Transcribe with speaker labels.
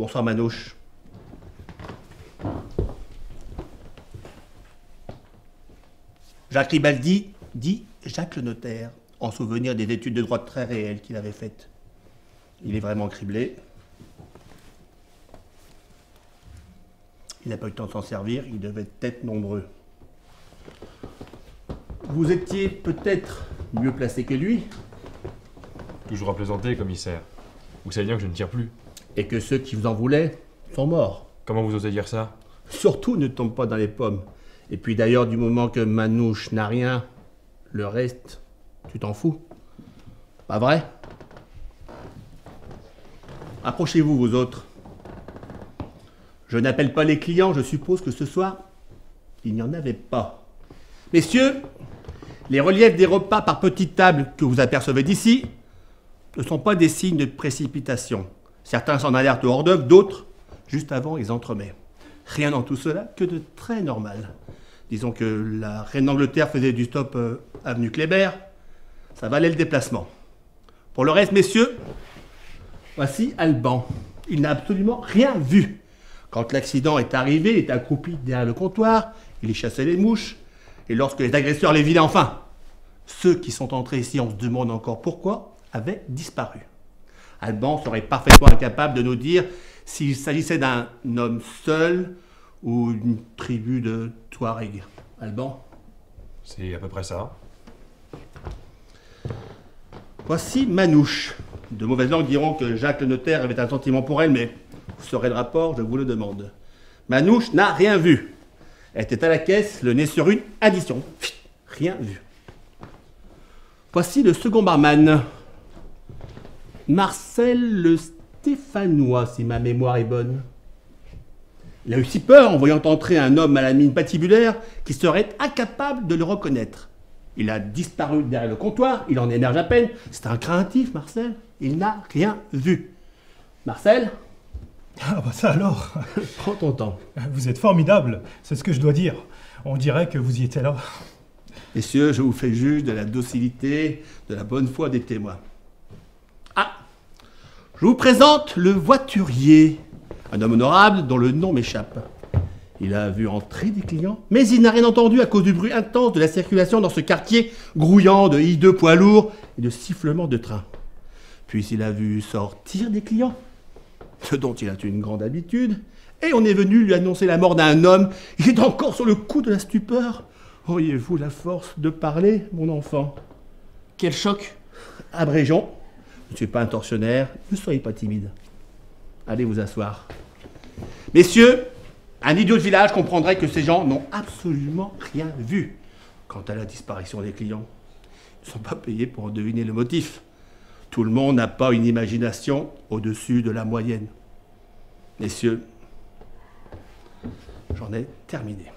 Speaker 1: Bonsoir Manouche. Jacques Ribaldi dit Jacques le notaire, en souvenir des études de droit très réelles qu'il avait faites. Il est vraiment criblé. Il n'a pas eu le temps de s'en servir, il devait être nombreux. Vous étiez peut-être mieux placé que lui.
Speaker 2: Toujours à plaisanter, commissaire. Vous savez bien que je ne tire plus.
Speaker 1: Et que ceux qui vous en voulaient sont morts.
Speaker 2: Comment vous osez dire ça?
Speaker 1: Surtout ne tombe pas dans les pommes. Et puis d'ailleurs, du moment que Manouche n'a rien, le reste, tu t'en fous. Pas vrai? Approchez-vous, vous autres. Je n'appelle pas les clients, je suppose que ce soir, il n'y en avait pas. Messieurs, les reliefs des repas par petites tables que vous apercevez d'ici ne sont pas des signes de précipitation. Certains s'en alertent au hors-d'œuvre, d'autres, juste avant, ils entremets. Rien dans tout cela que de très normal. Disons que la reine d'Angleterre faisait du stop avenue Kléber, ça valait le déplacement. Pour le reste, messieurs, voici Alban. Il n'a absolument rien vu. Quand l'accident est arrivé, il était accroupi derrière le comptoir, il y chassait les mouches, et lorsque les agresseurs les vidaient enfin, ceux qui sont entrés ici, on se demande encore pourquoi, avaient disparu. Alban serait parfaitement incapable de nous dire s'il s'agissait d'un homme seul ou d'une tribu de Touareg. Alban?
Speaker 2: C'est à peu près ça.
Speaker 1: Voici Manouche. De mauvaises langues diront que Jacques le notaire avait un sentiment pour elle, mais où serait le rapport, je vous le demande. Manouche n'a rien vu. Elle était à la caisse, le nez sur une addition. Rien vu. Voici le second barman. Marcel le Stéphanois, si ma mémoire est bonne. Il a eu si peur en voyant entrer un homme à la mine patibulaire qu'il serait incapable de le reconnaître. Il a disparu derrière le comptoir, il en émerge à peine. C'est un craintif, Marcel. Il n'a rien vu. Marcel?
Speaker 3: Ah bah ça alors.
Speaker 1: Prends ton temps.
Speaker 3: Vous êtes formidable, c'est ce que je dois dire. On dirait que vous y étiez là.
Speaker 1: Messieurs, je vous fais juge de la docilité, de la bonne foi des témoins. Ah! Je vous présente le voiturier, un homme honorable dont le nom m'échappe. Il a vu entrer des clients, mais il n'a rien entendu à cause du bruit intense de la circulation dans ce quartier grouillant de hideux poids lourds et de sifflements de train. Puis il a vu sortir des clients, ce dont il a une grande habitude, et on est venu lui annoncer la mort d'un homme. Il est encore sur le coup de la stupeur. Auriez-vous la force de parler, mon enfant?
Speaker 4: Quel choc!
Speaker 1: Abrégeons. Je ne suis pas un tortionnaire, ne soyez pas timide. Allez vous asseoir. Messieurs, un idiot de village comprendrait que ces gens n'ont absolument rien vu quant à la disparition des clients. Ils ne sont pas payés pour en deviner le motif. Tout le monde n'a pas une imagination au-dessus de la moyenne. Messieurs, j'en ai terminé.